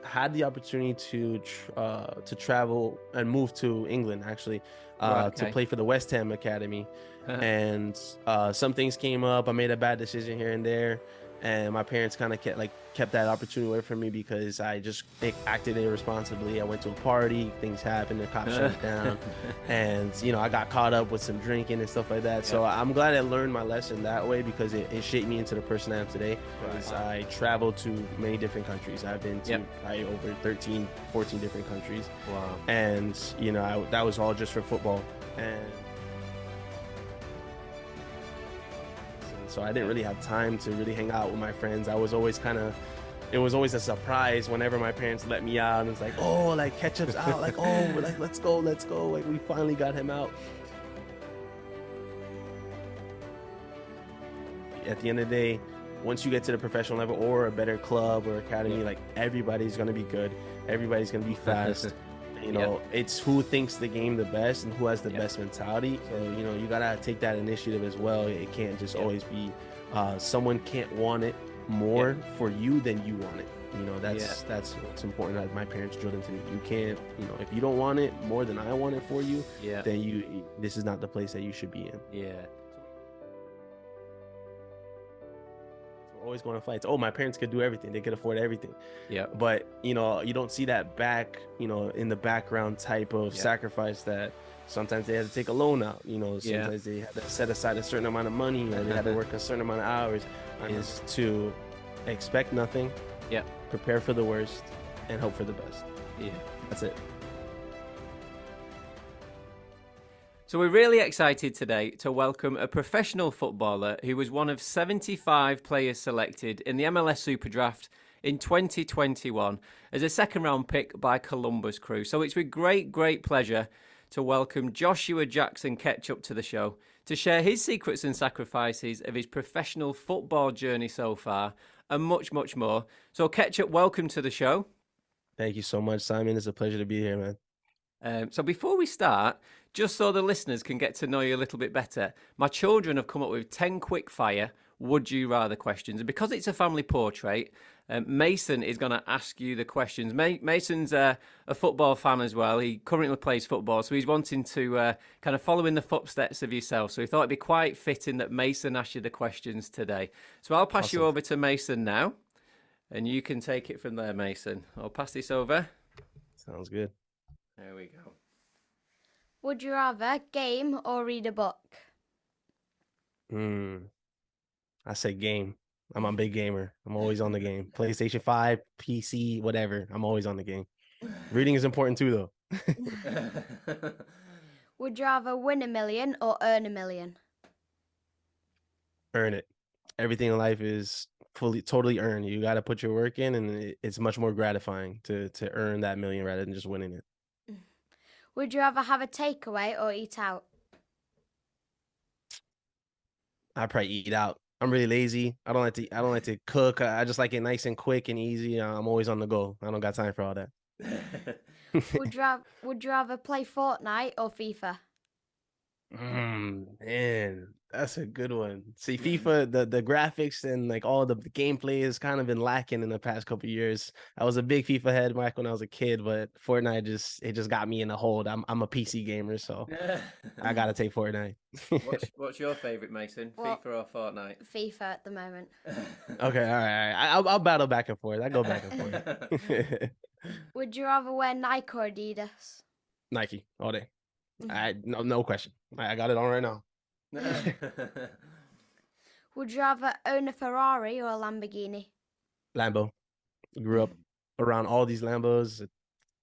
I had the opportunity to travel and move to England actually Right, to okay. play for the West Ham Academy, and some things came up. I made a bad decision here and there, and my parents kind of kept that opportunity away from me because I just acted irresponsibly. I went to a party, things happened, the cops shut it down, and I got caught up with some drinking and stuff like that. So Yeah. I'm glad I learned my lesson that way because it shaped me into the person I am today. Because I traveled to many different countries. I've been to probably over 13, 14 different countries. Wow. And that was all just for football. And so I didn't really have time to really hang out with my friends. I was always it was always a surprise whenever my parents let me out. And it's like, oh, like Ketchup's out. Like, oh, like let's go. Like we finally got him out. At the end of the day, once you get to the professional level or a better club or academy, like everybody's going to be good. Everybody's going to be fast. It's who thinks the game the best and who has the best mentality. So, you got to take that initiative as well. It can't just always be someone can't want it more for you than you want it. That's what's important that my parents drilled into me. You can't, if you don't want it more than I want it for you, then this is not the place that you should be in. Yeah. Always going to fights. Oh, my parents could do everything. They could afford everything. Yeah. But, you don't see that back, in the background type of sacrifice that sometimes they had to take a loan out, sometimes they had to set aside a certain amount of money or they had to work a certain amount of hours is to expect nothing, prepare for the worst and hope for the best. Yeah. That's it. So we're really excited today to welcome a professional footballer who was one of 75 players selected in the MLS Super Draft in 2021 as a second-round pick by Columbus Crew. So it's with great pleasure to welcome Joshua Jackson-Ketchup to the show to share his secrets and sacrifices of his professional football journey so far and much more. So Ketchup, welcome to the show. Thank you so much, Simon. It's a pleasure to be here, man. So before we start, just so the listeners can get to know you a little bit better, my children have come up with 10 quick fire would you rather questions. And because it's a family portrait, Mason is going to ask you the questions. Mason's a football fan as well. He currently plays football, so he's wanting to kind of follow in the footsteps of yourself. So he thought it'd be quite fitting that Mason asked you the questions today. So I'll pass you over to Mason now, and you can take it from there, Mason. I'll pass this over. Sounds good. There we go. Would you rather game or read a book? I say game. I'm a big gamer. I'm always on the game. PlayStation 5, PC, whatever. I'm always on the game. Reading is important too, though. Would you rather win $1 million or earn $1 million? Earn it. Everything in life is totally earned. You got to put your work in, and it's much more gratifying to earn that $1 million rather than just winning it. Would you rather have a takeaway or eat out? I probably eat out. I'm really lazy. I don't like to cook. I just like it nice and quick and easy. I'm always on the go. I don't got time for all that. Would you rather play Fortnite or FIFA? Man, that's a good one. See, FIFA, the graphics and like all the gameplay has kind of been lacking in the past couple of years. I was a big FIFA head back when I was a kid, but Fortnite just got me in a hold. I'm a PC gamer, so I gotta take Fortnite. What's your favorite, Mason? FIFA or Fortnite? FIFA at the moment. Okay, all right. I'll battle back and forth. I go back and forth. Would you rather wear Nike or Adidas? Nike all day. No question. I got it on right now. Would you rather own a Ferrari or a Lamborghini? Lambo. Grew up around all these Lambos.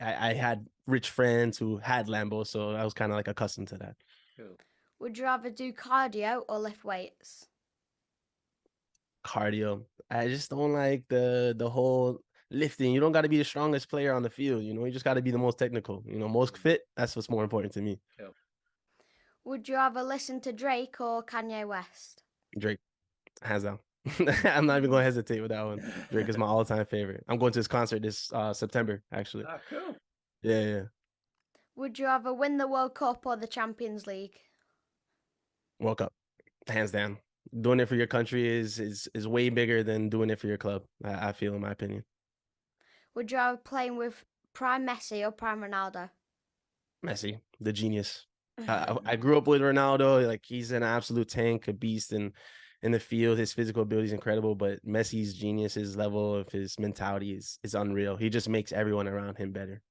I had rich friends who had Lambos, so I was kind of like accustomed to that. Cool. Would you rather do cardio or lift weights? Cardio. I just don't like the whole lifting. You don't got to be the strongest player on the field. You just got to be the most technical. Most fit. That's what's more important to me. Cool. Would you rather listen to Drake or Kanye West? Drake, hands down. I'm not even going to hesitate with that one. Drake is my all-time favorite. I'm going to his concert this September, actually. Oh, cool. Yeah. Would you rather win the World Cup or the Champions League? World Cup, hands down. Doing it for your country is way bigger than doing it for your club. I feel, in my opinion. Would you rather playing with prime Messi or prime Ronaldo? Messi, the genius. I grew up with Ronaldo. Like he's an absolute tank, a beast in the field. His physical ability is incredible, but Messi's genius, his level of his mentality is unreal. He just makes everyone around him better.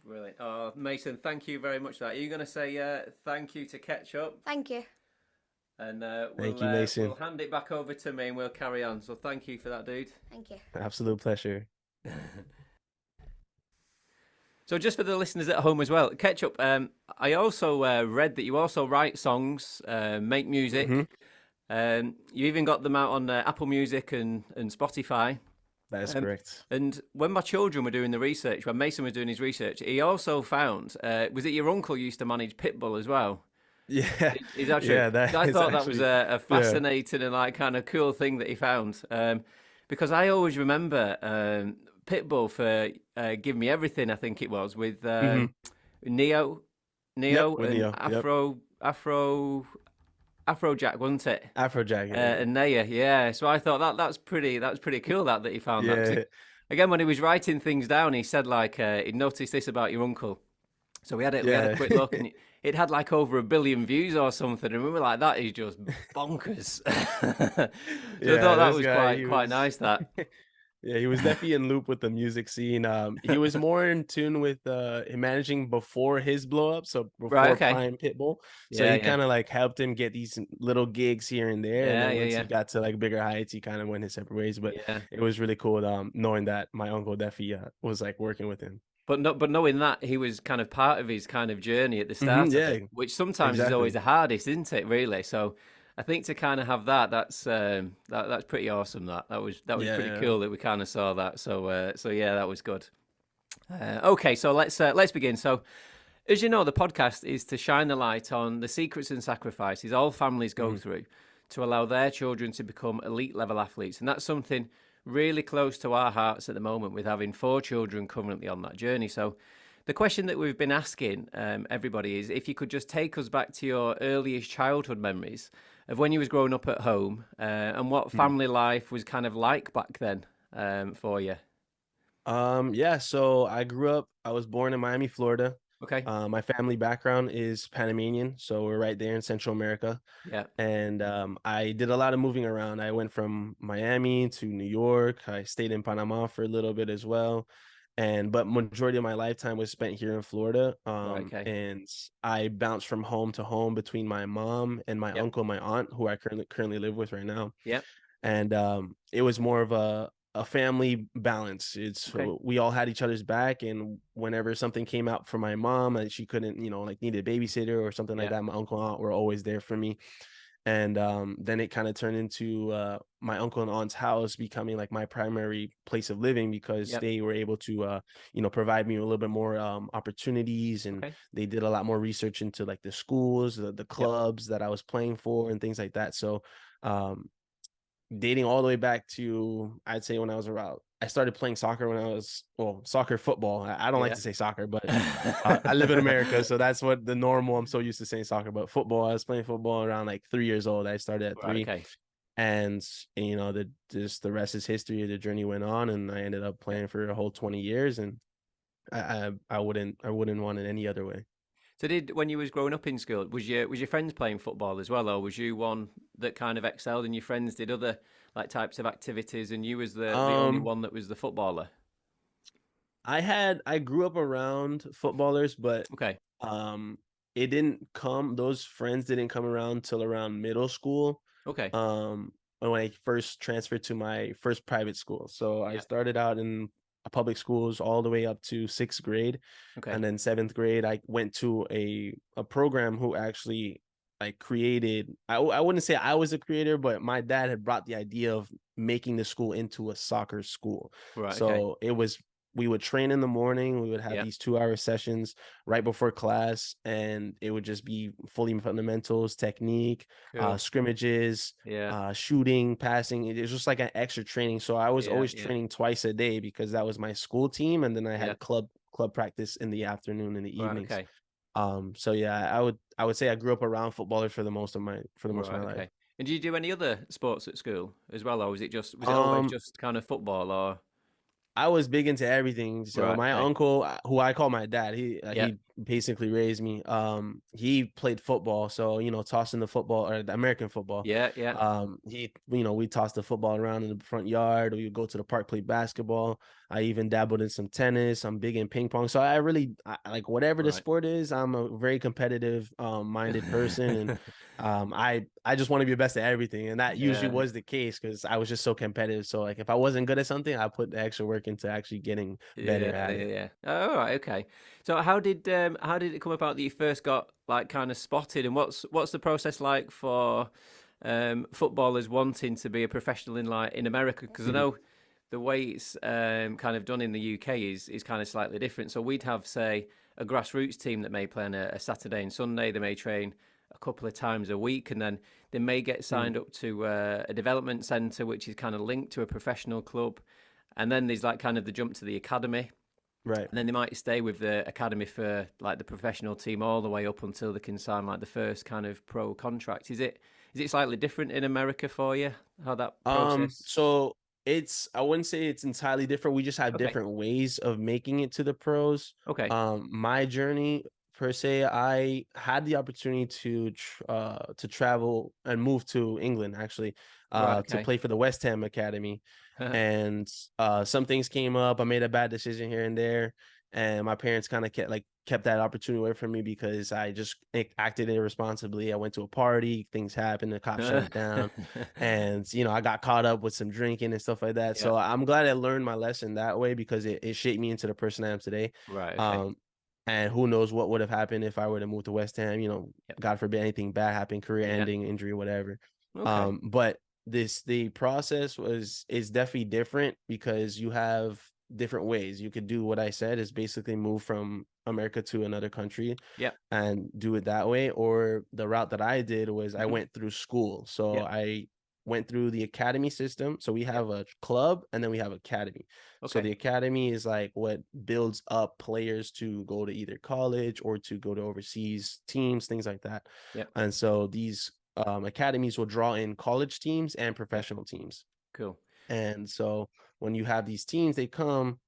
Brilliant. Oh, Mason, thank you very much for that. Are you going to say thank you to Ketchup? Thank you. And Thank you, we'll Mason. hand it back over to me and we'll carry on. So thank you for that, dude. Thank you. Absolute pleasure. So just for the listeners at home as well, Ketchup, I also read that you also write songs, make Hmm. music. You even got them out on Apple Music and Spotify. That is correct. And when my children were doing the research, when Mason was doing his research, he also found, was it your uncle used to manage Pitbull as well? Yeah, Is that true? yeah, 'Cause that I is thought that was actually, a yeah. fascinating and like kind of cool thing that he found. Because I always remember Pitbull for Give Me Everything, I think it was, with Hmm. Neo, Yep, Neo with and Neo. Yep, Afrojack, wasn't it? Afrojack. Yeah, And Naya, yeah. So I thought that's pretty cool that he found that. 'Cause yeah, again, when he was writing things down, he said like he'd noticed this about your uncle. So we had a yeah, quick look, and it had like over 1 billion views or something, and we were like, that is just bonkers. So I yeah. thought that This was guy, he quite was. nice. That Yeah, he was definitely in loop with the music scene. He was more in tune with managing before his blow up, so right? before Okay, Prime Pitbull. So yeah, he yeah, kind of like helped him get these little gigs here and there, and yeah, then yeah, once he yeah, got to like bigger heights, he kind of went his separate ways. But yeah. it was really cool knowing that my uncle definitely was like working with him. But no, but knowing that he was kind of part of his kind of journey at the Hmm, start of yeah, it, which sometimes is always exactly. the hardest, isn't it? Really. So I think to kind of have that, that's pretty awesome. That was Yeah, pretty yeah. cool that we kind of saw that. So yeah, that was good. Okay, so let's begin. So as you know, the podcast is to shine the light on the secrets and sacrifices all families go Hmm. through to allow their children to become elite level athletes. And that's something really close to our hearts at the moment with having 4 children currently on that journey. So the question that we've been asking everybody is if you could just take us back to your earliest childhood memories of when you was growing up at home and what family life was kind of like back then for you. Yeah, so I was born in Miami, Florida. Okay. My family background is Panamanian, so we're right there in Central America. Yeah. And I did a lot of moving around. I went from Miami to New York. I stayed in Panama for a little bit as well. But majority of my lifetime was spent here in Florida. Right. Okay. And I bounced from home to home between my mom and my Yep. uncle, my aunt, who I currently live with right now. Yep. And it was more of a family balance. It's Okay. we all had each other's back, and whenever something came out for my mom and she couldn't, like needed a babysitter or something like Yeah. that, my uncle and aunt were always there for me. And then it kind of turned into my uncle and aunt's house becoming like my primary place of living because Yep. they were able to provide me a little bit more opportunities, and Okay. they did a lot more research into like the schools, the Yep. clubs that I was playing for and things like that. So um dating all the way back to, I'd say, when I was around, I started playing soccer when I was, well, soccer, football. I don't like Yeah. to say soccer, but I live in America, so that's what the normal. I'm so used to saying soccer, but football. I was playing football around like 3 years old. I started at Right. 3, Okay. and the rest is history. The journey went on, and I ended up Yeah. playing for a whole 20 years, and I wouldn't want it any other way. So did when you was growing up in school, was your friends playing football as well, or was you one that kind of excelled and your friends did other like types of activities and you was the only Um, one that was the footballer? I grew up around footballers, but Okay. um it didn't come those friends didn't come around till around middle school. Okay. um when I first transferred to my first private school. So I Yeah. started out in public schools all the way up to 6th grade, Okay. and then 7th grade I went to a program who actually like created. I wouldn't say I was a creator, but my dad had brought the idea of making the school into a soccer school. Right. Okay. So it was, we would train in the morning. We would have Yeah. these 2-hour sessions right before class, and it would just be fully fundamentals, technique, Cool. scrimmages, Yeah. shooting, passing. It was just like an extra training. So I was Yeah. always Yeah. training twice a day because that was my school team, and then I Yeah. had club practice in the afternoon and the Right. evenings. Okay. So yeah, I would say I grew up around footballers for the most of my Right. life. Okay. And did you do any other sports at school as well, or was it always Um, just kind of football or? I was big into everything. So Right. my Okay. uncle, who I call my dad, Yeah. he basically raised me. He played football, so tossing the football or the American football. Yeah. Yeah. We tossed the football around in the front yard. We would go to the park, play basketball. I even dabbled in some tennis. I'm big in ping pong. So like whatever the Right. sport is. I'm a very competitive, minded person, and I just want to be the best at everything, and that usually Yeah. was the case because I was just so competitive. So like if I wasn't good at something, I put the extra work into actually getting better Yeah, at yeah, it. yeah. Oh, all right, okay. So how did it come about that you first got like kind of spotted, and what's the process like for footballers wanting to be a professional in America? Because I Mhm. know the way it's kind of done in the UK is kind of slightly different. So we'd have, say, a grassroots team that may play on a Saturday and Sunday. They may train a couple of times a week, and then they may get Mhm. signed up to a development centre, which is kind of linked to a professional club. And then there's like kind of the jump to the academy, Right. and then they might stay with the academy for like the professional team all the way up until they can sign like the first kind of pro contract. Is it slightly different in America for you? How that process? So I wouldn't say it's entirely different. We just have Okay. different ways of making it to the pros. Okay. My journey per se, I had the opportunity to travel and move to England actually, Right. to Okay. play for the West Ham Academy. And some things came up. I made a bad decision here and there, and my parents kind of kept that opportunity away from me because I just acted irresponsibly. I went to a party, things happened, the cop shut it down, and I got caught up with some drinking and stuff like that. Yeah. So I'm glad I learned my lesson that way because it shaped me into the person I am today. Right. Okay. um and who knows what would have happened if I were to move to West Ham. Yep. God forbid anything bad happened, career Yeah. ending, injury, whatever. Okay. But the process is definitely different because you have different ways you could do. What I said is basically move from America to another country Yep. and do it that way, or the route that I did was I Hmm. went through school. So Yep. I went through the academy system. So we Yep. have a club and then we have academy. So Okay. the academy is like what builds up players to go to either college or to go to overseas teams, things like that. Yep. And so these academies will draw in college teams and Yep. professional teams. Cool. And so when you have these teams, they come,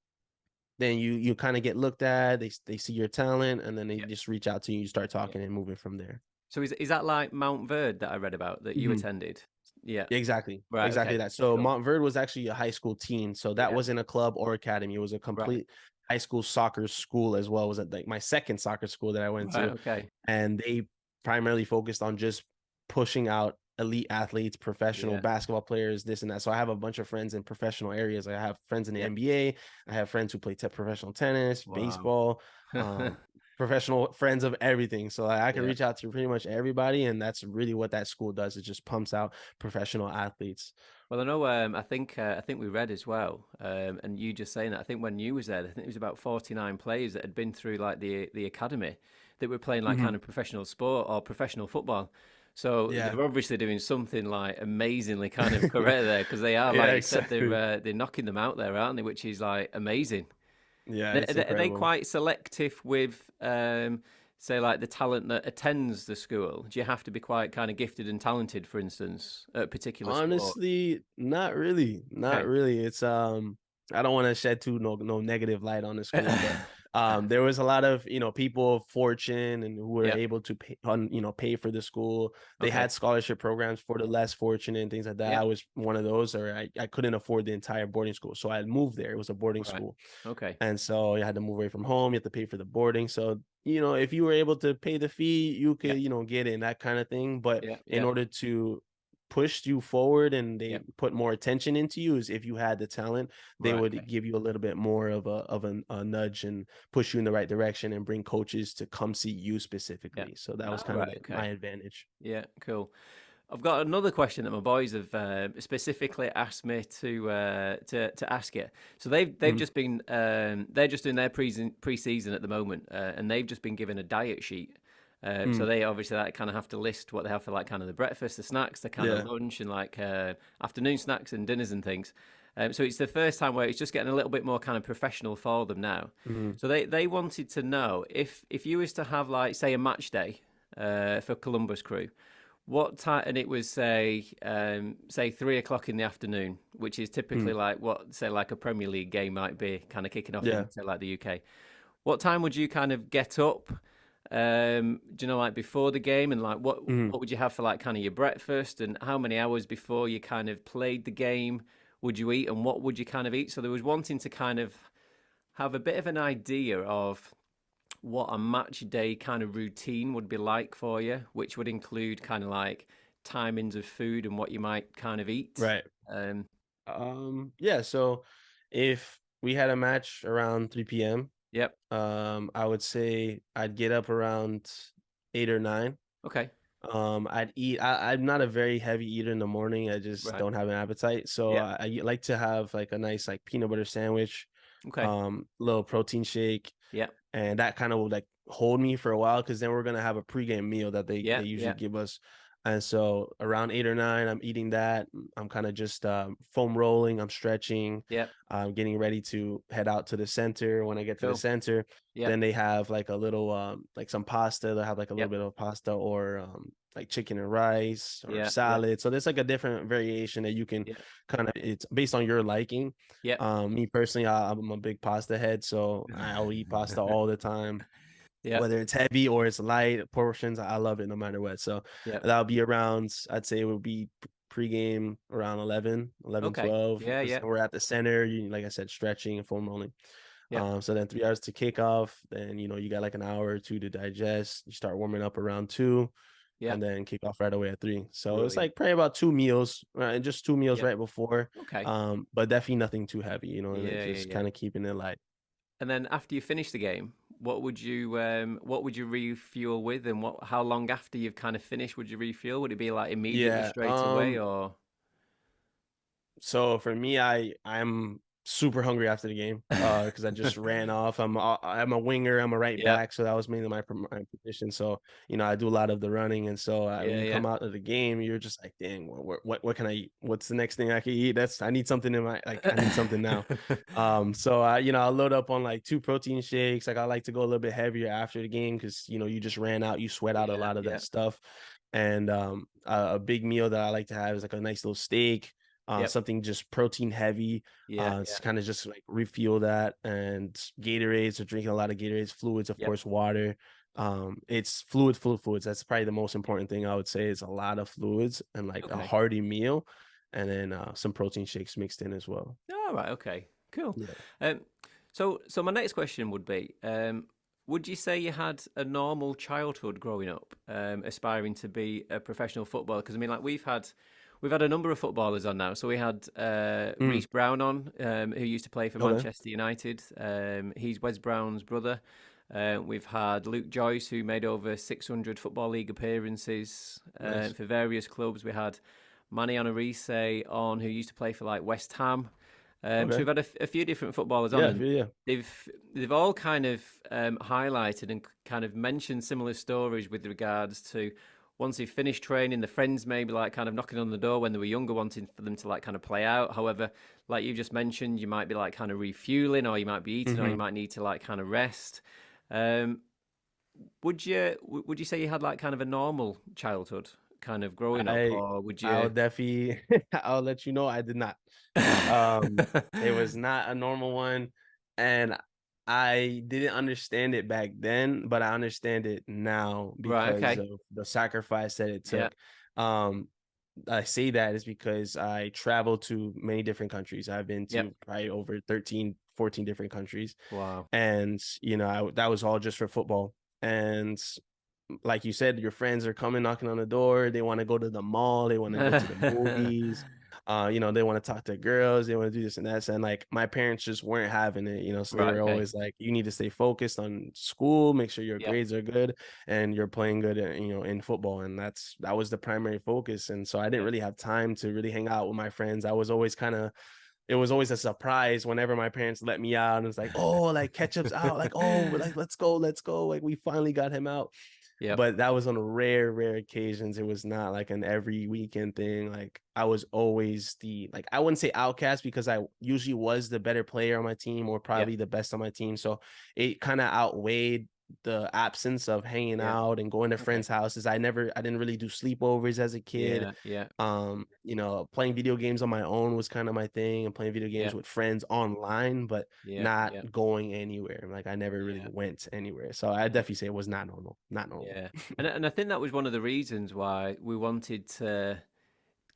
then you kind of get looked at. They see your talent, and then they Yep. just reach out to you. You start Yep. talking and moving from there. So is that like Mount Verde that I read about that you Mhm. attended? Yeah. Exactly. Right. Exactly Okay. that. So Cool. Montverde was actually a high school team. So that Yeah. wasn't a club or academy. It was a Right. complete high school soccer school as well. It was like my second soccer school that I went Right. to. Okay. And they primarily focused on just pushing out elite athletes, professional Yeah. basketball players, this and that. So I have a bunch of friends in professional areas. I have friends in the Yep. NBA. I have friends who play professional tennis, Wow. baseball, um, professional friends of everything. So I can Yeah. reach out to pretty much everybody, and that's really what that school does. It just pumps out professional athletes. Well, I know. I think we read as well, and you just saying that. I think when you was there, I think it was about 49 players that had been through like the academy that were playing like Mhm. kind of professional sport or professional football. So Yeah. they're obviously doing something like amazingly kind of correct there because they are, Yeah, like you said, exactly. they're knocking them out there, aren't they? Which is like amazing. Yeah, And it's are they incredible. quite selective with, say, like the talent that attends the school? Do you have to be quite kind of gifted and talented, for instance, at a particular sport? Honestly, not really. Not Okay. really. It's I don't want to shed too no negative light on the school, but there was a lot of, people of fortune and who were Yeah. able to pay for the school. They Okay. had scholarship programs for the less fortunate and things like that. Yeah. I was one of those, or I couldn't afford the entire boarding school. So I had moved there. It was a boarding Right. school. Okay. And so you had to move away from home. You have to pay for the boarding. So, if you were able to pay the fee, you Yeah. could, get in, that kind of thing. But Yeah. in Yeah. order to push you forward and Yeah. they put more attention into you, is if you had the talent, they Right. would Okay. give you a little bit more of a nudge and push you in the right direction and bring coaches to come see you Yeah. specifically. So that was All kind of right. my Okay. advantage. Yeah. Cool. I've got another question that my boys have specifically asked me to ask you. So they've Mhm. just been they're just doing their pre-season at the moment, and they've just been given a diet sheet. So Mm. they obviously like kind of have to list what they have for like kind of the breakfast, the snacks, the kind of Yeah. lunch, and like afternoon snacks and dinners and things. So it's the first time where it's just getting a little bit more kind of professional for them now. Mhm. So they wanted to know if you was to have like say a match day for Columbus Crew, What time? And it was say 3 o'clock in the afternoon, which is typically Mm, like what say like a Premier League game might be, kind of kicking off yeah. in say like the UK. What time would you kind of get up? Do you know like before the game, and like Mm, what would you have for like kind of your breakfast, and how many hours before you kind of played the game would you eat, and what would you kind of eat? So there was wanting to kind of have a bit of an idea of what a match day kind of routine would be like for you, which would include kind of like timings of food and what you might kind of eat. right. Um, Yeah. So if we had a match around 3 p.m., yep. I would say I'd get up around 8 or 9. Okay. I'd eat. I'm not a very heavy eater in the morning. I just Right. don't have an appetite. So Yep. I like to have like a nice like peanut butter sandwich, Okay. little protein shake, Yep. and that kind of would like hold me for a while because then we're gonna have a pregame meal that they Yep. usually Yep. give us. And so around 8 or 9, I'm eating that. I'm kind of just foam rolling. I'm stretching. Yep. I'm getting ready to head out to the center. When I get to the Cool. center, then Yep. they have like a little like some pasta. They'll have like a little Yep. bit of pasta or like chicken and rice or Yeah. Yeah. salad. So there's like a different variation that you can Yeah. kind of, it's based on your liking. Yep. Me personally, I'm a big pasta head, so I'll eat pasta all the time, Yep. whether it's heavy or it's light portions. I love it no matter what. So Yep. that'll be around, I'd say it would be pregame around 11, Okay. 12, Yeah. because Yeah. we're at the center. You, like I said, stretching and foam rolling. Yep. So then 3 hours to kick off. Then, you got like an hour or two to digest. You start warming up around 2 and Yep. then kick off right away at 3. So it's Brilliant. like probably about 2 meals, right? And just 2 meals Yep. right before. Okay. But definitely nothing too heavy, and Yeah. Yeah. just Yeah. kind of keeping it light. And then after you finish the game, what would you refuel with, and how long after you've kind of finished would you refuel? Would it be like immediately Yeah. straight away, or So for me, I'm super hungry after the game because I just ran off. I'm a winger. I'm a right yeah, back, so that was mainly my position. So I do a lot of the running, and so when yeah, you yeah, come out of the game, you're just like, dang, what can I eat? What's the next thing I can eat? I need something in my like I need something now. So I load up on like 2 protein shakes. Like I like to go a little bit heavier after the game because you just ran out, you sweat out a yeah, lot of yeah, that stuff. And a big meal that I like to have is like a nice little steak, yep, something just protein heavy. yeah, It's yeah, kind of just like refuel that, and Gatorades. So drinking a lot of Gatorades, fluids, of yep. course, water. It's fluids. That's probably the most important thing I would say is a lot of fluids and like a Okay. hearty meal, and then some protein shakes mixed in as well. All right. Okay. Cool. Yeah. Um, so my next question would be, would you say you had a normal childhood growing up, aspiring to be a professional footballer? Because I mean, like we've had a number of footballers on now. So we had Mm, Reece Brown on, who used to play for okay. Manchester United. He's Wes Brown's brother. We've had Luke Joyce, who made over 600 Football League appearances Nice. for various clubs. We had Manny Onarise on, who used to play for like West Ham. So Okay. we've had a few different footballers on, Yeah. and Yeah. they've all kind of highlighted and kind of mentioned similar stories with regards to once they've finished training, the friends maybe like kind of knocking on the door when they were younger, wanting for them to like kind of play out. However, like you just mentioned, you might be like kind of refueling, or you might be eating, or you Hmm. might need to like kind of rest. Um, would you say you had like kind of a normal childhood, kind of growing up, I or would I'll you? definitely I'll let you know I did not. It was not a normal one, and I didn't understand it back then, but I understand it now Right. because Okay. of the sacrifice that it Yeah. took. Um, I say that is because I traveled to many different countries. I've been Yep. to probably over 13, 14 different countries, Wow. and that was all just for football. And like you said, your friends are coming knocking on the door. They want to go to the mall. They want to go to the movies. They want to talk to girls. They want to do this and that. And like my parents just weren't having it, so they Right. were Okay. always like, you need to stay focused on school, make sure your Yep. grades are good, and you're playing good, in football. And that was the primary focus. And so I didn't Yep. really have time to really hang out with my friends. I was always kind of it was always a surprise whenever my parents let me out and it's like, oh, like Ketchup's out, like, oh, like let's go, like we finally got him out. Yep. But that was on rare occasions. It was not like an every weekend thing. Like I was always like I wouldn't say outcast because I usually was the better player on my team or Yep. probably the best on my team. So it kind of outweighed the absence of hanging Yeah. out and going to Okay. friends' houses. I didn't really do sleepovers as a kid. Yeah. Yeah. Playing video games on my own was kind of my thing, and playing video Yeah. games with friends online, but Yeah. not Yeah. going anywhere. Like I never really Yeah. went anywhere. So I Yeah. definitely say it was not normal. Not normal. Yeah. And I think that was one of the reasons why we wanted to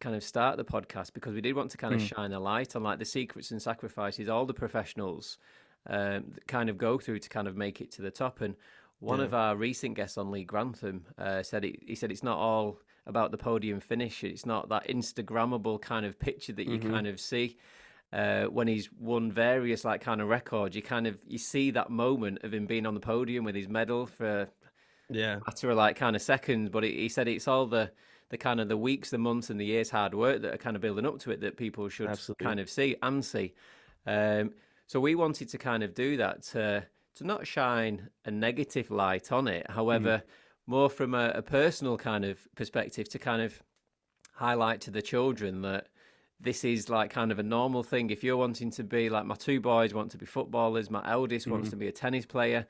kind of start the podcast, because we did want to kind of Mm, shine a light on like the secrets and sacrifices all the professionals that kind of go through to kind of make it to the top. And one yeah. of our recent guests on Lee Grantham he said it's not all about the podium finish. It's not that Instagrammable kind of picture that you Mm-hmm. kind of see. When he's won various like kind of records, you see that moment of him being on the podium with his medal for Yeah. matter of like kind of seconds. But he said it's all the kind of the weeks, the months, and the years hard work that are kind of building up to it that people should Absolutely. kind of see and see. Um, so we wanted to kind of do that to not shine a negative light on it, Mm-hmm. however, more from a personal kind of perspective to kind of highlight to the children that this is like kind of a normal thing. If you're wanting to be like, my two boys want to be footballers, my eldest wants Mm-hmm. to be a tennis player,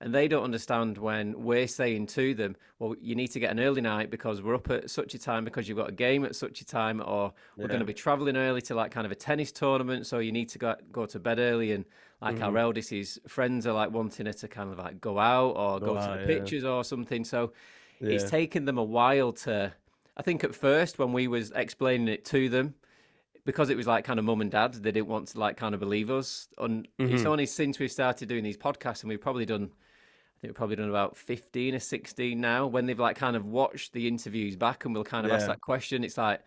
and they don't understand when we're saying to them, well, you need to get an early night because we're up at such a time because you've got a game at such a time, or we're going Yeah. to be traveling early to like kind of a tennis tournament, so you need to go to bed early. And like Mm-hmm. our eldest, his friends are like wanting her to kind of like go out or Oh, go to the yeah. pictures or something. So it's Yeah. taken them a while to, I think at first when we was explaining it to them, because it was like kind of mum and dad, they didn't want to like kind of believe us. And it's Mm-hmm. only since we started doing these podcasts, and I think we've probably done about 15 or 16 now, when they've like kind of watched the interviews back and we'll kind of ask Yeah. that question. It's like,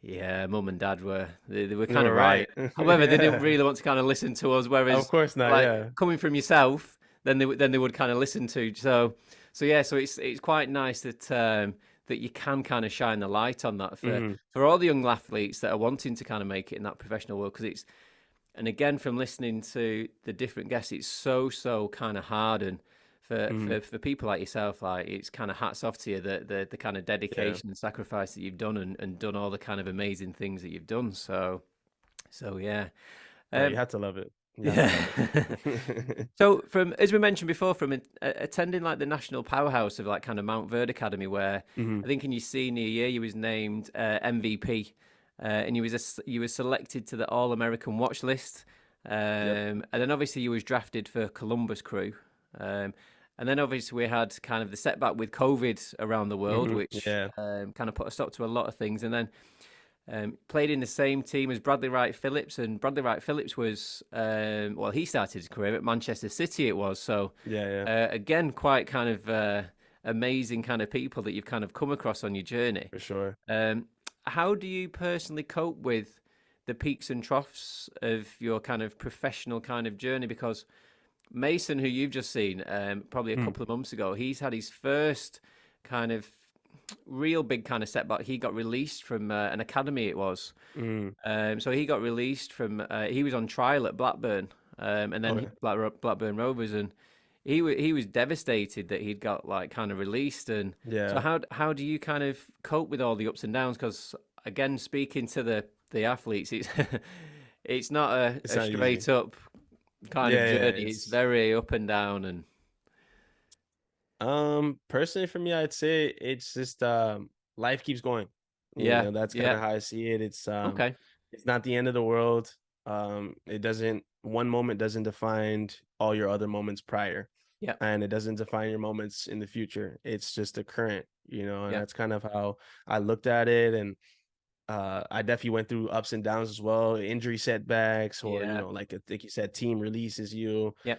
yeah, mum and dad they were kind No, of right. right. However, they didn't Yeah. really want to kind of listen to us. Of Whereas, course not. like Yeah. coming from yourself, then they would kind of listen to. So yeah, so it's quite nice that you can kind of shine the light on that Mm-hmm. for all the young athletes that are wanting to kind of make it in that professional world. Because and again, from listening to the different guests, it's so kind of hard. And Mm-hmm. for people like yourself, like it's kind of hats off to you, the kind of Yeah. dedication and sacrifice that you've done, and done all the kind of amazing things that you've done. So yeah. No, you Um, have to love it. You have to yeah. love it. So from, as we mentioned before, from attending like the national powerhouse of like kind of Mount Verde Academy, where Mm-hmm. I think in your senior year you was named MVP, and you were selected to the All American watch list, Yep. and then obviously you was drafted for Columbus Crew, and then obviously we had kind of the setback with COVID around the world, Mm-hmm. which Yeah. kind of put a stop to a lot of things, and then played in the same team as Bradley Wright Phillips, and Bradley Wright Phillips was well, he started his career at Manchester City. It was so Yeah. Yeah. again quite kind of amazing kind of people that you've kind of come across on your journey. For sure. How do you personally cope with the peaks and troughs of your kind of professional kind of journey? Because Mason, who you've just seen probably a Mm. couple of months ago, he's had his first kind of real big kind of setback. He got released from an academy, it was. Mm. So he got released from, he was on trial at Blackburn, and then Okay. Blackburn Rovers, and he was devastated that he'd got like kind of released. And so Yeah. how do you kind of cope with all the ups and downs? Because again, speaking to the athletes, it's it's not It's a not easy. straight up kind of Yeah. Yeah. journey. It's very up and down, and Personally for me, I'd say it's just life keeps going. yeah, That's kind yeah, of how I see it. okay, It's not the end of the world. It doesn't one moment doesn't define all your other moments prior, yeah, and it doesn't define your moments in the future. It's just the current, and yeah, that's kind of how I looked at it. And I definitely went through ups and downs as well, injury setbacks, or yeah, like I think you said, team releases you. yeah,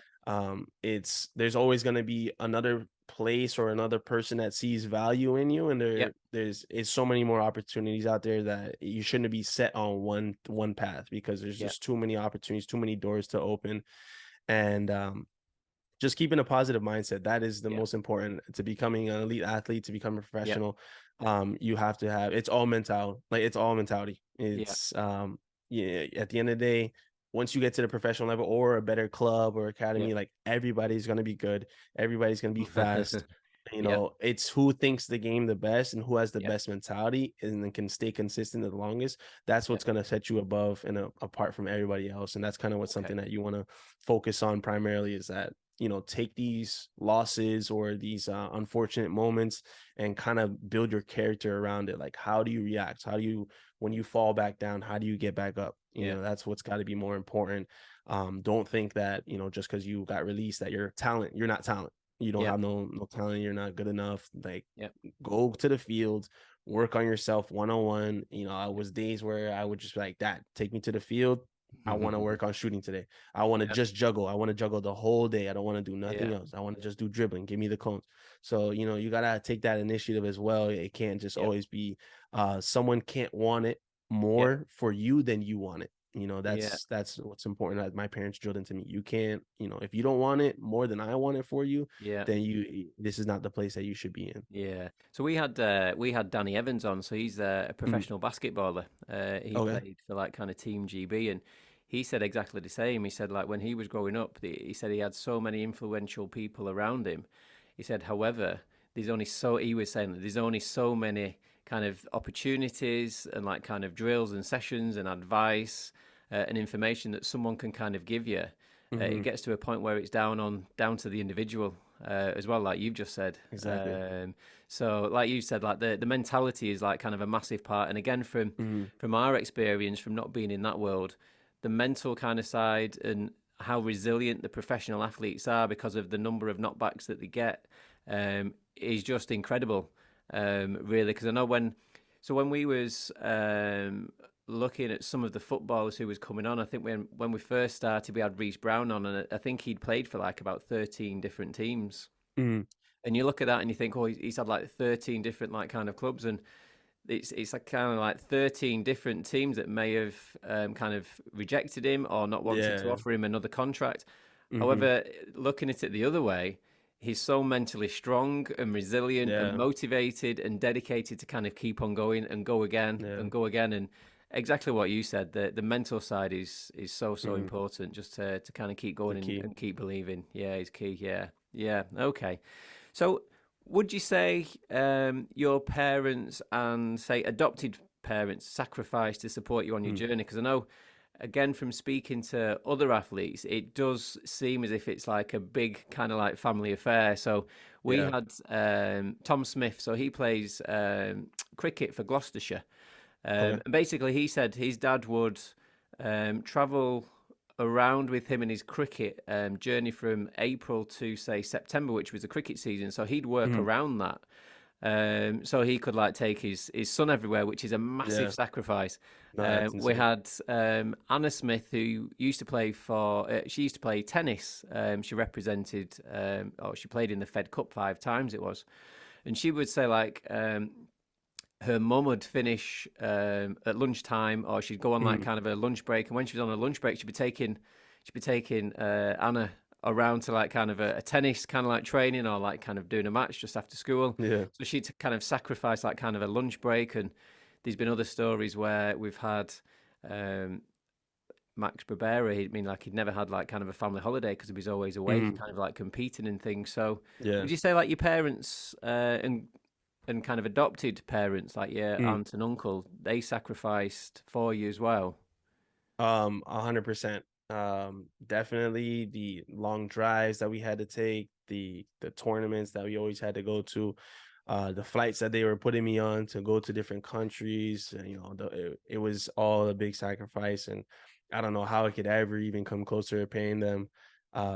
There's always going to be another place or another person that sees value in you, and yeah, there's it's so many more opportunities out there that you shouldn't be set on one path, because there's yeah, just too many opportunities, too many doors to open. And just keeping a positive mindset, that is the yeah, most important to becoming an elite athlete, to become a yeah, professional. You have to have, it's all mental, like it's all mentality. yeah, It's yeah, at the end of the day, once you get to the professional level or a better club or yeah. academy, like everybody's going to be good, everybody's going to be fast. Yeah, It's who thinks the game the best and who has the yeah, best mentality and then can stay consistent the longest. That's yeah. what's going to set you above and apart from everybody else. And that's kind of what Okay. something that you want to focus on primarily, is that take these losses or these unfortunate moments and kind of build your character around it. Like, how do you react? How do you, when you fall back down, how do you get back up? Yeah. That's what's got to be more important. Don't think that, just because you got released that you're talent, you're not talent. You don't Yeah. have no talent. You're not good enough. Like, Yeah. go to the field, work on yourself 1-on-1. I was days where I would just be like, Dad, take me to the field. I want to work on shooting today. I want to Yeah. just juggle. I want to juggle the whole day. I don't want to do nothing Yeah. else. I want to just do dribbling. Give me the cones. So, you got to take that initiative as well. It can't just Yeah. always be someone can't want it Yeah. more for you than you want it. Yeah. That's what's important that my parents drilled into me. You can't, if you don't want it more than I want it for you, Yeah. then this is not the place that you should be in. Yeah. So we had Danny Evans on. So he's a Mhm. professional basketballer. He Okay. played for like kind of Team GB, and he said exactly the same. He said like when he was growing up, he said he had so many influential people around him. He said, however, he was saying that there's only so many kind of opportunities and like kind of drills and sessions and advice and information that someone can kind of give you. It Hmm. gets to a point where it's down to the individual as well, like you've just said. Exactly. So, like you said, like the mentality is like kind of a massive part. And again, Hmm. from our experience, from not being in that world, the mental kind of side and how resilient the professional athletes are because of the number of knockbacks that they get is just incredible, really. Because I know when we was looking at some of the footballers who was coming on, I think when we first started, we had Reece Brown on, and I think he'd played for like about 13 different teams. Hmm. And you look at that and you think, oh, he's had like 13 different like kind of clubs, and it's like kind of like 13 different teams that may have kind of rejected him or not wanted to Yeah. offer him another contract. Hmm. However, looking at it the other way, he's so mentally strong and resilient and Yeah. motivated and dedicated to kind of keep on going and go again Yeah. and go again. And exactly what you said, the mental side is so Hmm. important, just to kind of keep The going key. and keep believing. Yeah, is key. Yeah. Yeah. Okay. So, would you say your parents and say adopted parents sacrificed to support you on your Mm. journey? Because I know, again, from speaking to other athletes, it does seem as if it's like a big kind of like family affair. So we Yeah. had Tom Smith, so he plays cricket for Gloucestershire. Okay. And basically, he said his dad would travel around with him in his cricket journey from April to say September, which was the cricket season. So he'd work Hmm. around that. So he could like take his son everywhere, which is a massive Yeah. sacrifice. No, that's We insane. had Anna Smith, who used to play she used to play tennis. She represented, or she played in the Fed Cup 5 times it was. And she would say like, her mum would finish at lunchtime, or she'd go on like Hmm. kind of a lunch break. And when she was on a lunch break, she'd be taking Anna around to like kind of a tennis kind of like training or like kind of doing a match just after school. Yeah. So she'd kind of sacrifice like kind of a lunch break. And there's been other stories where we've had um, Max Barbera. I mean, like he'd never had like kind of a family holiday because he was always away, Hmm. kind of like competing and things. So Yeah. would you say like your parents and kind of adopted parents like your Mm. aunt and uncle, they sacrificed for you as well? 100%. Definitely the long drives that we had to take, the tournaments that we always had to go to, the flights that they were putting me on to go to different countries. It was all a big sacrifice, and I don't know how it could ever even come closer to paying them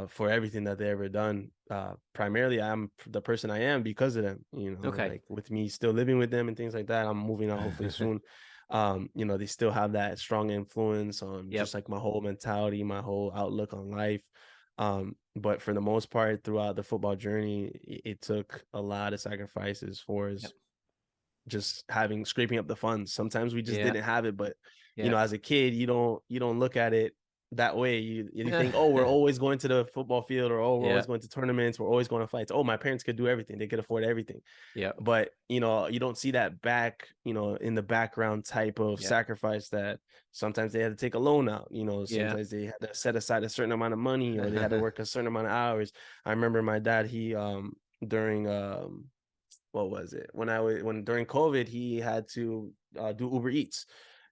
for everything that they ever done. Primarily, I'm the person I am because of them. Okay. Like with me still living with them and things like that. I'm moving out hopefully soon. They still have that strong influence on Yep. just like my whole mentality, my whole outlook on life. But for the most part, throughout the football journey, it took a lot of sacrifices for us Yep. just having scraping up the funds. Sometimes we just Yeah. didn't have it, but Yeah. as a kid, you don't look at it that way. You think, oh, we're always going to the football field, or oh, we're Yeah. always going to tournaments, we're always going to fights. Oh, my parents could do everything; they could afford everything. Yeah. But you don't see that back, in the background type of Yeah. sacrifice that sometimes they had to take a loan out. Yeah. Sometimes they had to set aside a certain amount of money, or they had to work a certain amount of hours. I remember my dad, he during what was it when during COVID he had to do Uber Eats,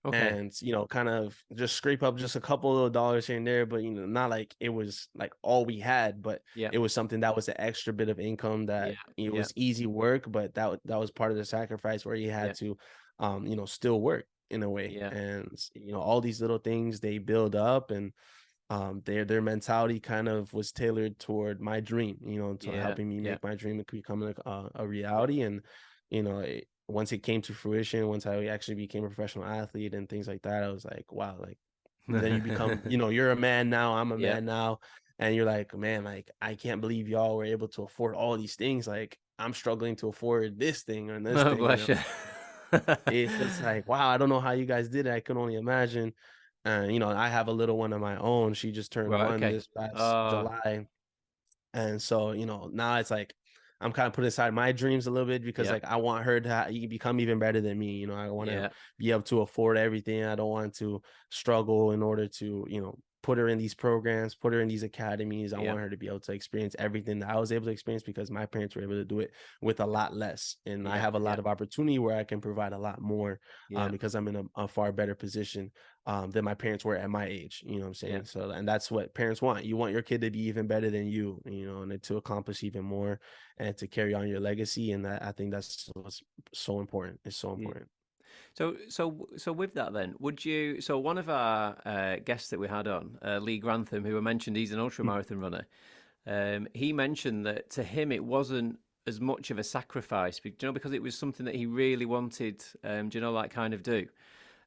Okay. and kind of just scrape up just a couple of dollars here and there, but not like it was like all we had, but Yeah. it was something that was an extra bit of income Yeah. that it Yeah. was easy work, but that was part of the sacrifice where you Yeah. had to still work in a way. Yeah. And all these little things, they build up, and their mentality kind of was tailored toward my dream, to Yeah. helping me Yeah. make my dream become a reality. And once it came to fruition, once I actually became a professional athlete and things like that, I was like, wow, like then you become, you're a man now, I'm a Yeah. man now, and you're like, man, like I can't believe y'all were able to afford all these things. Like I'm struggling to afford this thing or this Oh, thing, bless you. it's just like, wow, I don't know how you guys did it. I can only imagine. And I have a little one of my own. She just turned Right. 1 Okay. this past July. And so, now it's like I'm kind of putting aside my dreams a little bit because Yeah. like I want her to become even better than me. I want to Yeah. be able to afford everything. I don't want to struggle in order to, put her in these programs, put her in these academies. I Yeah. want her to be able to experience everything that I was able to experience because my parents were able to do it with a lot less. And I Yeah. have a Yeah. lot of opportunity where I can provide a lot more Yeah. because I'm in a far better position than my parents were at my age. You know what I'm Yeah. saying? So, and that's what parents want. You want your kid to be even better than you, and to accomplish even more and to carry on your legacy. And I think that's what's so important. It's so Yeah. important. So with that then, would you? So one of our guests that we had on, Lee Grantham, who I mentioned, he's an ultra marathon runner. He mentioned that to him it wasn't as much of a sacrifice, because it was something that he really wanted. Like kind of do.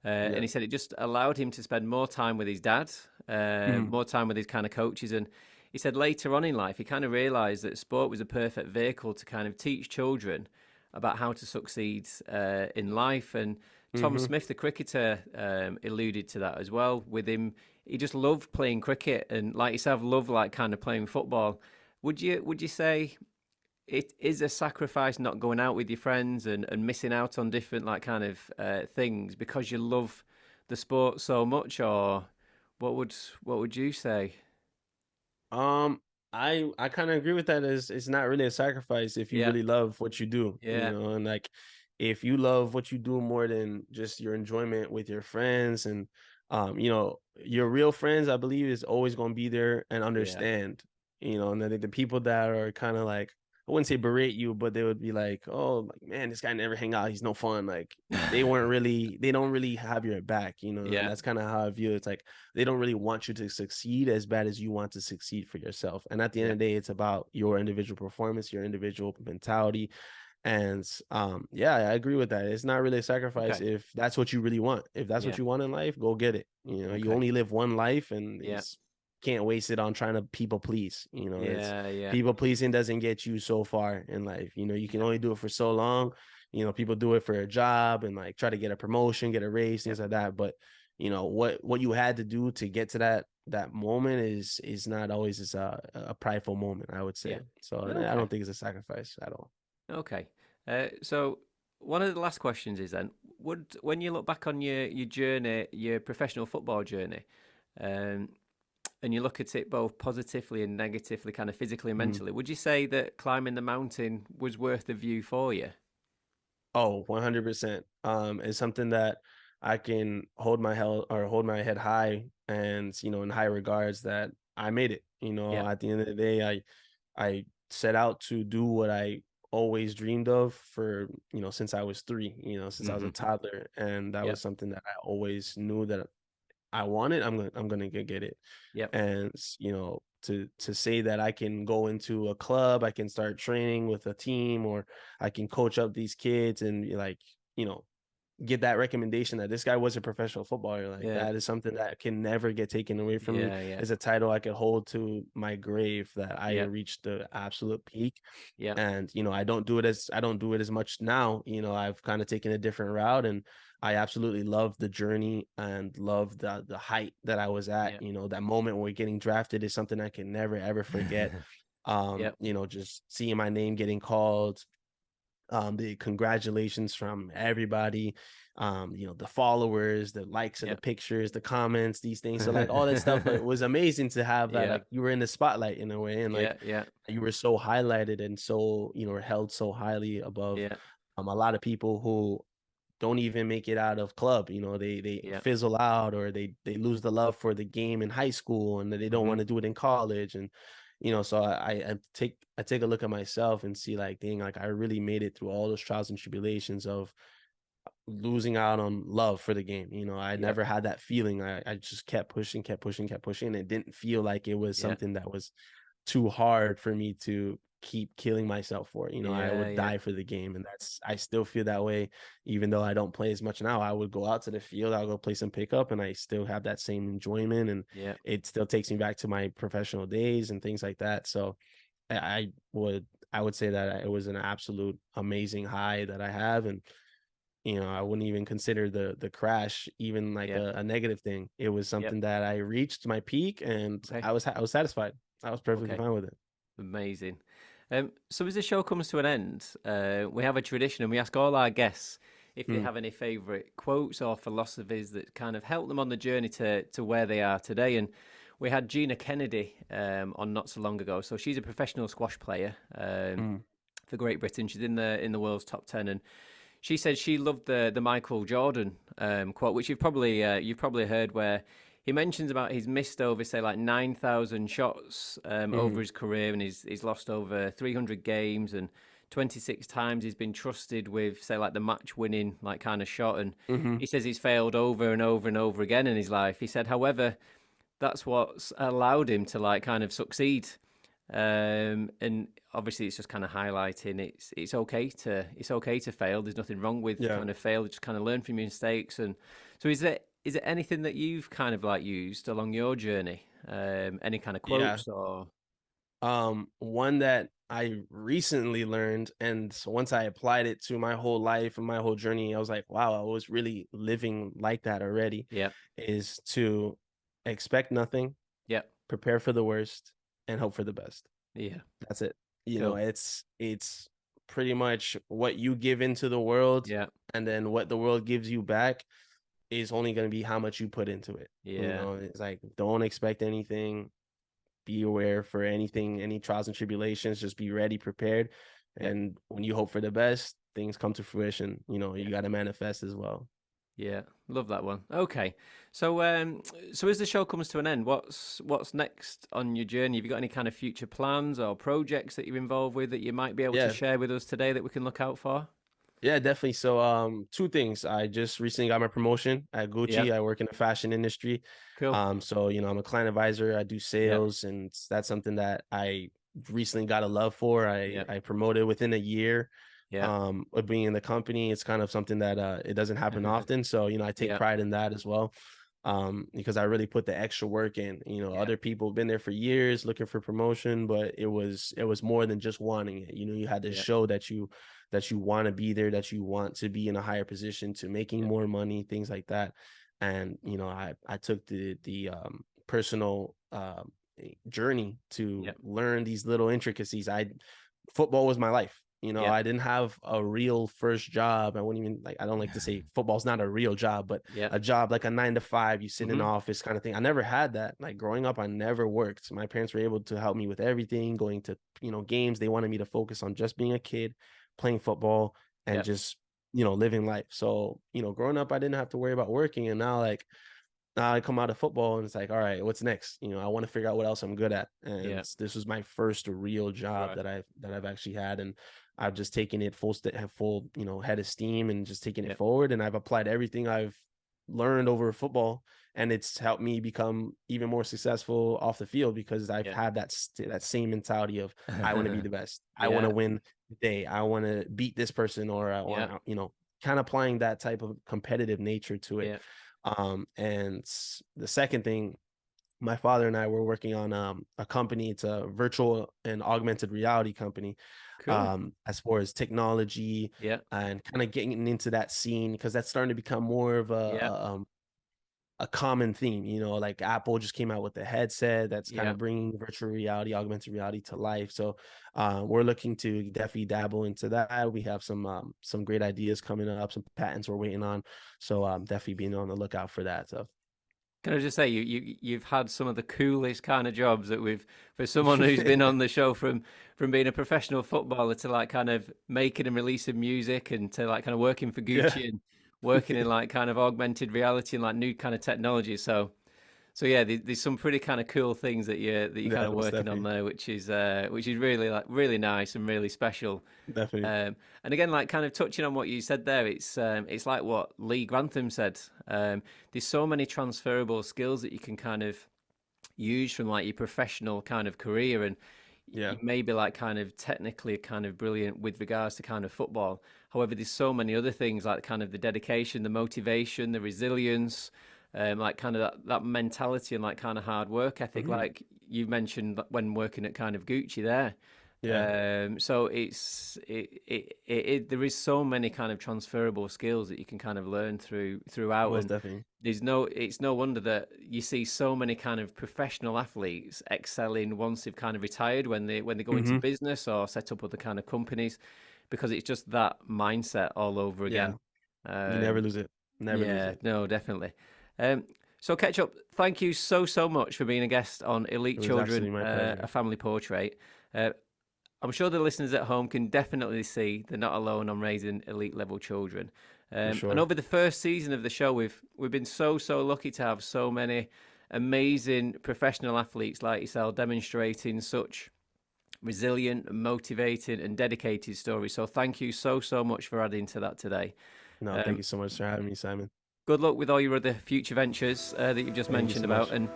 And Yeah. he said it just allowed him to spend more time with his dad, Mhm. more time with his kind of coaches. And he said later on in life, he kind of realized that sport was a perfect vehicle to kind of teach children about how to succeed in life. And Tom Mhm. Smith, the cricketer, alluded to that as well. With him, he just loved playing cricket, and like yourself, loved like kind of playing football. Would you say it is a sacrifice not going out with your friends and missing out on different like kind of things because you love the sport so much, or what would you say? Um, I kind of agree with that. It's not really a sacrifice if you Yeah, really love what you do, yeah, and like if you love what you do more than just your enjoyment with your friends and your real friends, I believe is always going to be there and yeah, understand, and I think the people that are kind of like I wouldn't say berate you, but they would be like, oh, like man, this guy never hang out, he's no fun. Like they don't really have your back, and yeah, that's kind of how I view it. It's like they don't really want you to succeed as bad as you want to succeed for yourself. And at the end yeah. of the day, it's about your individual performance, your individual mentality. And yeah, I agree with that. It's not really a sacrifice Okay, if that's what you really want. If that's what yeah, you want in life, go get it. You okay, only live one life, and yeah, it's can't waste it on trying to people please. It's yeah, yeah, people pleasing doesn't get you so far in life. You can yeah, only do it for so long. People do it for a job and like try to get a promotion, get a raise, yeah, things like that. But what you had to do to get to that moment is not always as a prideful moment, I would yeah. say. So I Okay, don't think it's a sacrifice at all. okay. So one of the last questions is then, would when you look back on your journey, your professional football journey, um, and you look at it both positively and negatively, kind of physically and Mhm. mentally, would you say that climbing the mountain was worth the view for you? Oh, 100%. It's something that I can hold my head high and, in high regards that I made it. Yeah. At the end of the day, I set out to do what I always dreamed of for, since I was 3, since I was a Hmm. toddler. And that Yep. was something that I always knew that I wanted. I'm gonna get it. Yep. And to say that I can go into a club, I can start training with a team, or I can coach up these kids and like you know get that recommendation that this guy was a professional footballer, like Yeah. that is something that can never get taken away from me. Yeah. Yeah. Is a title I could hold to my grave, that I Yep. reached the absolute peak. Yep. And I don't do it as much now. I've kind of taken a different route, and I absolutely love the journey and love the height that I was at. Yep. That moment when we're getting drafted is something I can never ever forget. Yep. Just seeing my name getting called, the congratulations from everybody, the followers, the likes of the Yep. pictures, the comments, these things. So like all that stuff, it was amazing to have that, Yeah. like you were in the spotlight in a way, and like Yeah. Yeah. you were so highlighted and so, held so highly above Yeah. a lot of people who don't even make it out of club. You know, they Yeah. fizzle out, or they lose the love for the game in high school, and they don't Hmm. want to do it in college. And so I take a look at myself and see like, dang, like I really made it through all those trials and tribulations of losing out on love for the game. I Yeah. never had that feeling. I just kept pushing, kept pushing, kept pushing. And it didn't feel like it was Yeah. something that was too hard for me to keep killing myself for. I Yeah. would Yeah. die for the game. And I still feel that way, even though I don't play as much now. I would go out to the field, I'll go play some pickup, and I still have that same enjoyment. And Yeah. it still takes me back to my professional days and things like that. So I I would I would say that it was an absolute amazing high that I have. And I wouldn't even consider the crash even like Yeah. a negative thing. It was Yep. something that I reached my peak, and Okay. I was satisfied. I was perfectly Okay. fine with it. Amazing. So as the show comes to an end, we have a tradition and we ask all our guests if they Mm, have any favourite quotes or philosophies that kind of help them on the journey to where they are today. And we had Gina Kennedy on not so long ago. So she's a professional squash player mm, for Great Britain. She's in the world's top 10, and she said she loved the Michael Jordan quote, which you've probably heard, where he mentions about he's missed over say like 9,000 shots over mm, his career, and he's lost over 300 games, and 26 times he's been trusted with say like the match winning like kind of shot, and mm-hmm. he says he's failed over and over and over again in his life. He said, however, that's what's allowed him to like kind of succeed. And obviously, it's just kind of highlighting it's okay to fail. There's nothing wrong with Yeah. kind of fail. Just kind of learn from your mistakes. And so, is there anything that you've kind of like used along your journey? Any kind of Yeah. quotes or One that I recently learned, and once I applied it to my whole life and my whole journey, I was like, wow, I was really living like that already, yeah, is to expect nothing, yeah, prepare for the worst, and hope for the best. yeah, That's it. cool, It's pretty much what you give into the world, yeah, and then what the world gives you back is only going to be how much you put into it. yeah, It's like, don't expect anything, be aware for anything, any trials and tribulations, just be ready, prepared. yeah, And when you hope for the best, things come to fruition. yeah. You got to manifest as well. Yeah, love that one. Okay, so as the show comes to an end, what's next on your journey? Have you got any kind of future plans or projects that you're involved with that you might be able to Yeah. share with us today that we can look out for? Yeah, definitely. So, two things. I just recently got my promotion at Yeah, Gucci. I work in the fashion industry. cool. So, I'm a client advisor. I do Yeah, sales, and that's something that I recently got a love for. I yeah, I promoted within a year. yeah, Of being in the company, it's kind of something that it doesn't happen often. So, I take yeah, pride in that as well. Because I really put the extra work in. yeah, Other people have been there for years looking for promotion, but it was more than just wanting it. You had to yeah, show that you want to be there, that you want to be in a higher position, to making yeah, more money, things like that. And I took the personal journey to yeah, learn these little intricacies. Football was my life. yeah, I didn't have a real first job. I wouldn't even like, I don't like to say football's not a real job, but yeah. a job like a 9 to 5, you sit in Mm-hmm. office kind of thing. I never had that. Like growing up, I never worked. My parents were able to help me with everything, going to, games. They wanted me to focus on just being a kid, playing football, and Yeah, just, living life. So, growing up, I didn't have to worry about working. And now I come out of football and it's like, all right, what's next? I want to figure out what else I'm good at. yeah, And this was my first real job right. that I've actually had. And I've just taken it full, head of steam, and just taking it Yeah, forward. And I've applied everything I've learned over football, and it's helped me become even more successful off the field, because I've yeah, had that same mentality of, I want to be the best. I want to yeah, win the day. I want to beat this person, or I yeah, want to, kind of applying that type of competitive nature to it. yeah. And the second thing, my father and I were working on a company. It's a virtual and augmented reality company, Cool. as far as technology, Yeah, and kind of getting into that scene, because that's starting to become more of yeah, a common theme. Like Apple just came out with a headset that's kind yeah. of bringing virtual reality, augmented reality to life. So we're looking to definitely dabble into that. We have some great ideas coming up, some patents we're waiting on. So definitely being on the lookout for that. So Can I just say you've had some of the coolest kind of jobs that we've for someone who's been on the show from being a professional footballer to like kind of making and releasing music and to like kind of working for yeah. Gucci and working in like kind of augmented reality and like new kind of technology. So yeah, there's some pretty kind of cool things that you're kind Yeah, of most working on definitely. there, which is really like really nice and really special. Definitely. And again, like kind of touching on what you said there, it's like what Lee Grantham said. There's so many transferable skills that you can kind of use from like your professional kind of career, and Yeah. you may be like kind of technically kind of brilliant with regards to kind of football. However, there's so many other things like kind of the dedication, the motivation, the resilience, like kind of that mentality and like kind of hard work ethic, Hmm. like you mentioned when working at kind of Gucci there. Yeah. So there is so many kind of transferable skills that you can kind of learn throughout, Most and definitely. it's no wonder that you see so many kind of professional athletes excelling once they've kind of retired, when they go into Hmm. business or set up other kind of companies, because it's just that mindset all over Yeah. again. You never Um, lose it. Never lose yeah, it. no, definitely. Um, so, Ketchup, thank you so much for being a guest on It Elite was Children, absolutely my a pleasure. family portrait. Uh, I'm sure the listeners at home can definitely see they're not alone on raising elite level children. For And sure. over the first season of the show, we've been so lucky to have so many amazing professional athletes like yourself demonstrating such resilient, motivated, and dedicated stories. So thank you so much for adding to that today. No, thank Um, you so much for having me, Simon. Good luck with all your other future ventures that you've just Thank you mentioned so about, much. and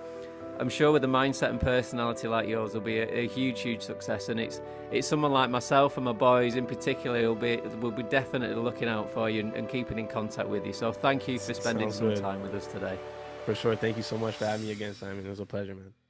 I'm sure with a mindset and personality like yours will be a huge success. And it's someone like myself and my boys in particular will be definitely looking out for you and keeping in contact with you. So thank you for spending Sounds some good. time with us today. For sure. Thank you so much for having me again, Simon. It was a pleasure, man.